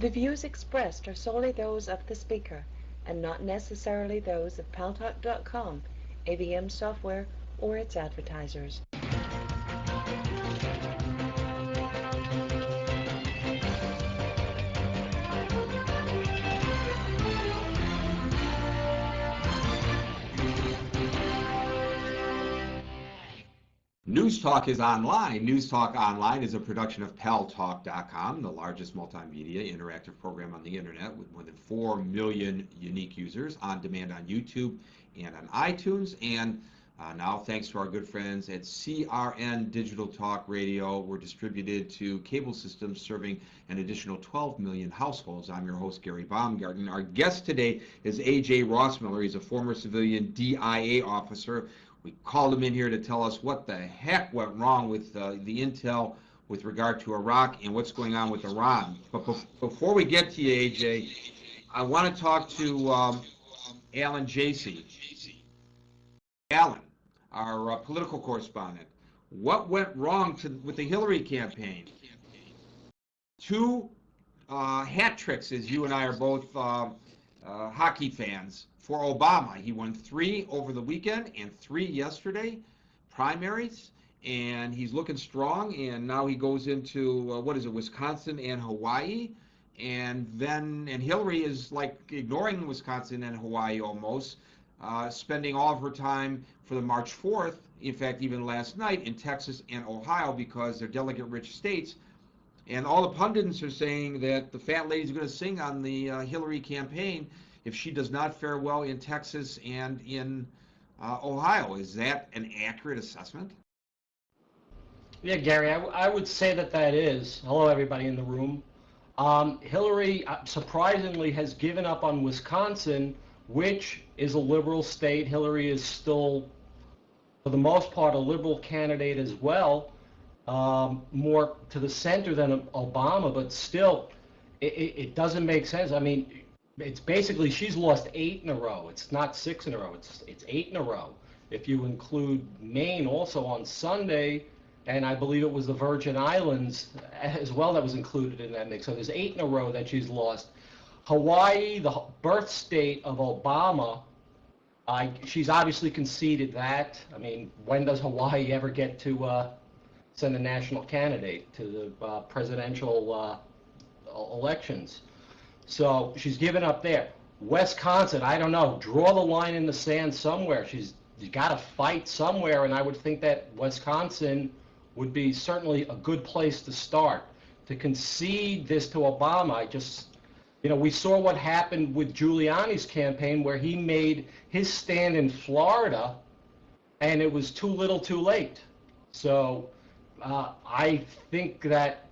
The views expressed are solely those of the speaker and not necessarily those of Paltalk.com, AVM software, or its advertisers. News Talk is online. News Talk Online is a production of Paltalk.com, the largest multimedia interactive program on the internet with more than 4 million unique users on demand on YouTube and on iTunes. And now, thanks to our good friends at CRN Digital Talk Radio, we're distributed to cable systems serving an additional 12 million households. I'm your host, Gary Baumgarten. Our guest today is A.J. Rossmiller. He's a former civilian DIA officer. We called him in here to tell us what the heck went wrong with the intel with regard to Iraq and what's going on with Iran. But before we get to you, AJ, I want to talk to Alan Jacey. Alan, our political correspondent. What went wrong with the Hillary campaign? Two hat tricks, as you and I are both hockey fans. For Obama, he won 3 over the weekend and 3 yesterday, primaries, and he's looking strong. And now he goes into Wisconsin and Hawaii, and Hillary is like ignoring Wisconsin and Hawaii almost, spending all of her time for the March 4th. In fact, even last night in Texas and Ohio, because they're delegate-rich states. And all the pundits are saying that the fat lady's going to sing on the Hillary campaign if she does not fare well in Texas and in Ohio. Is that an accurate assessment? Yeah, Gary, I would say that is. Hello, everybody in the room. Hillary, surprisingly, has given up on Wisconsin, which is a liberal state. Hillary is still, for the most part, a liberal candidate as well, more to the center than Obama, but still, it doesn't make sense. I mean, it's basically she's lost 8 in a row. It's not 6 in a row. It's 8 in a row. If you include Maine also on Sunday, and I believe it was the Virgin Islands as well that was included in that mix. So there's 8 in a row that she's lost. Hawaii, the birth state of Obama, she's obviously conceded that. I mean, when does Hawaii ever get to send a national candidate to the presidential elections? So she's given up there. Wisconsin, I don't know. Draw the line in the sand somewhere. She's got to fight somewhere, and I would think that Wisconsin would be certainly a good place to start. To concede this to Obama, we saw what happened with Giuliani's campaign, where he made his stand in Florida, and it was too little too late. So I think that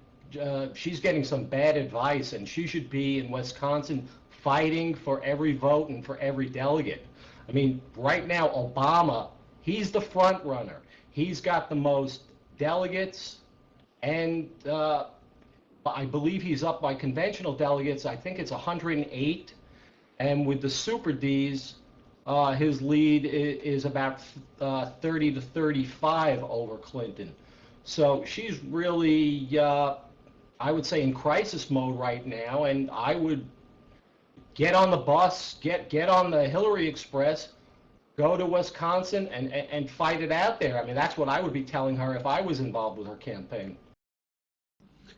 she's getting some bad advice, and she should be in Wisconsin fighting for every vote and for every delegate. I mean, right now, Obama, he's the front runner. He's got the most delegates, and I believe he's up by conventional delegates. I think it's 108, and with the Super Ds, his lead is about 30 to 35 over Clinton. So she's really, I would say, in crisis mode right now, and I would get on the bus, get on the Hillary Express, go to Wisconsin and fight it out there. I mean, that's what I would be telling her if I was involved with her campaign.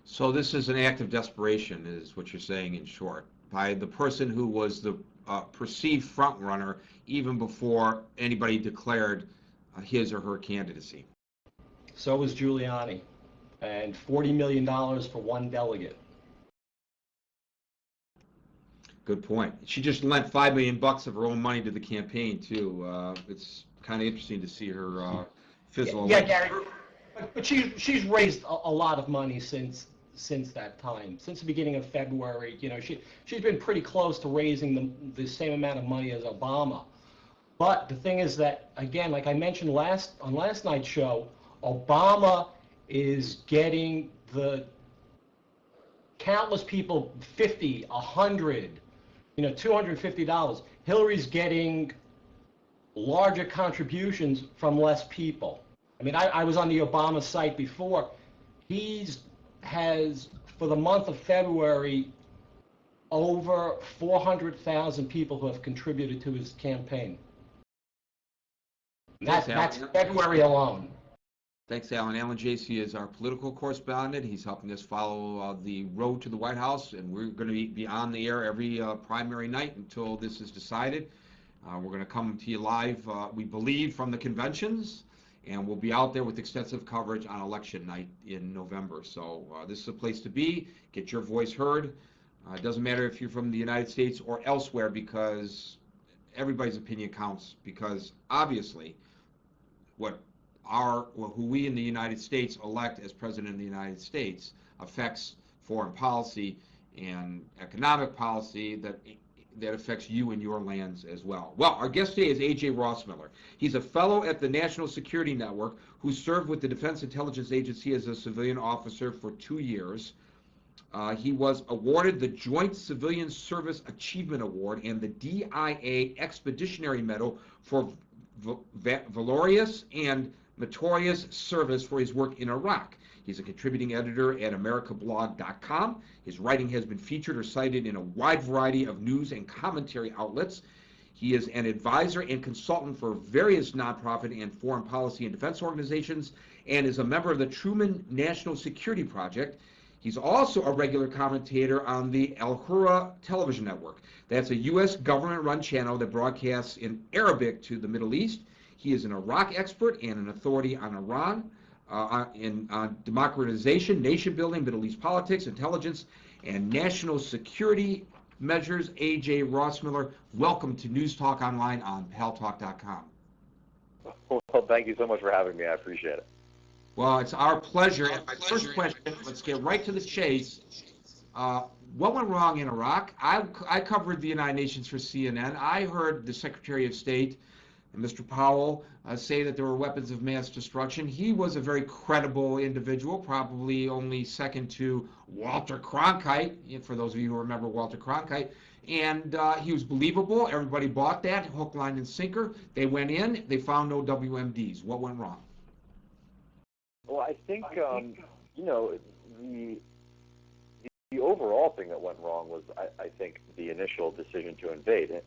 So this is an act of desperation, is what you're saying in short, by the person who was the perceived front runner even before anybody declared his or her candidacy. So was Giuliani, and $40 million for one delegate. Good point. She just lent $5 million of her own money to the campaign too. It's kind of interesting to see her fizzle away. Yeah, Gary. But she's raised a lot of money since that time, since the beginning of February. She's been pretty close to raising the same amount of money as Obama. But the thing is that, again, like I mentioned on last night's show, Obama is getting the countless people $50, $100, $250. Hillary's getting larger contributions from less people. I mean, I was on the Obama site before. He has, for the month of February, over 400,000 people who have contributed to his campaign. That's February alone. Thanks, Alan. Alan J.C. is our political correspondent. He's helping us follow the road to the White House, and we're going to be on the air every primary night until this is decided. We're going to come to you live, we believe, from the conventions, and we'll be out there with extensive coverage on election night in November. So this is a place to be. Get your voice heard. It doesn't matter if you're from the United States or elsewhere, because everybody's opinion counts, because obviously who we in the United States elect as President of the United States affects foreign policy and economic policy that affects you and your lands as well. Well, our guest today is A.J. Rossmiller. He's a fellow at the National Security Network who served with the Defense Intelligence Agency as a civilian officer for 2 years. He was awarded the Joint Civilian Service Achievement Award and the DIA Expeditionary Medal for valorous and meritorious service for his work in Iraq. He's a contributing editor at americablog.com. His writing has been featured or cited in a wide variety of news and commentary outlets. He is an advisor and consultant for various nonprofit and foreign policy and defense organizations, and is a member of the Truman National Security Project. He's also a regular commentator on the Al Hurra television network. That's a U.S. government-run channel that broadcasts in Arabic to the Middle East. He is an Iraq expert and an authority on Iran, on democratization, nation-building, Middle East politics, intelligence, and national security measures. A.J. Rossmiller, welcome to News Talk Online on Paltalk.com. Well, thank you so much for having me. I appreciate it. Well, it's our pleasure. And my first question, let's get right to the chase. What went wrong in Iraq? I covered the United Nations for CNN. I heard the Secretary of State, Mr. Powell, say that there were weapons of mass destruction. He was a very credible individual, probably only second to Walter Cronkite, for those of you who remember Walter Cronkite. And he was believable. Everybody bought that, hook, line, and sinker. They went in. They found no WMDs. What went wrong? Well, I think, you know, the overall thing that went wrong was, I think, the initial decision to invade.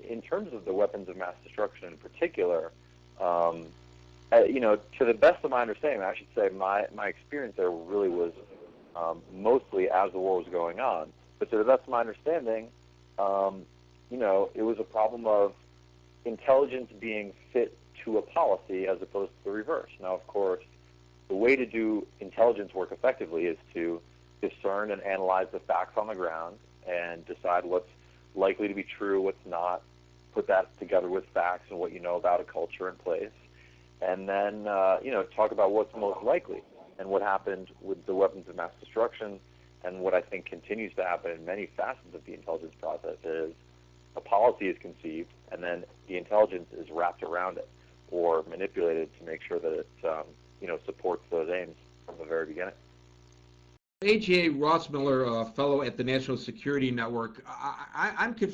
In terms of the weapons of mass destruction in particular, you know, to the best of my understanding, I should say my experience there really was mostly as the war was going on. But to the best of my understanding, you know, it was a problem of intelligence being fit to a policy as opposed to the reverse. Now, of course, the way to do intelligence work effectively is to discern and analyze the facts on the ground and decide what's likely to be true, what's not, put that together with facts and what you know about a culture and place, and then, you know, talk about what's most likely. And what happened with the weapons of mass destruction, and what I think continues to happen in many facets of the intelligence process, is a policy is conceived, and then the intelligence is wrapped around it or manipulated to make sure that it, you know, supports those aims from the very beginning. A.J. Rossmiller, fellow at the National Security Network, I'm confused.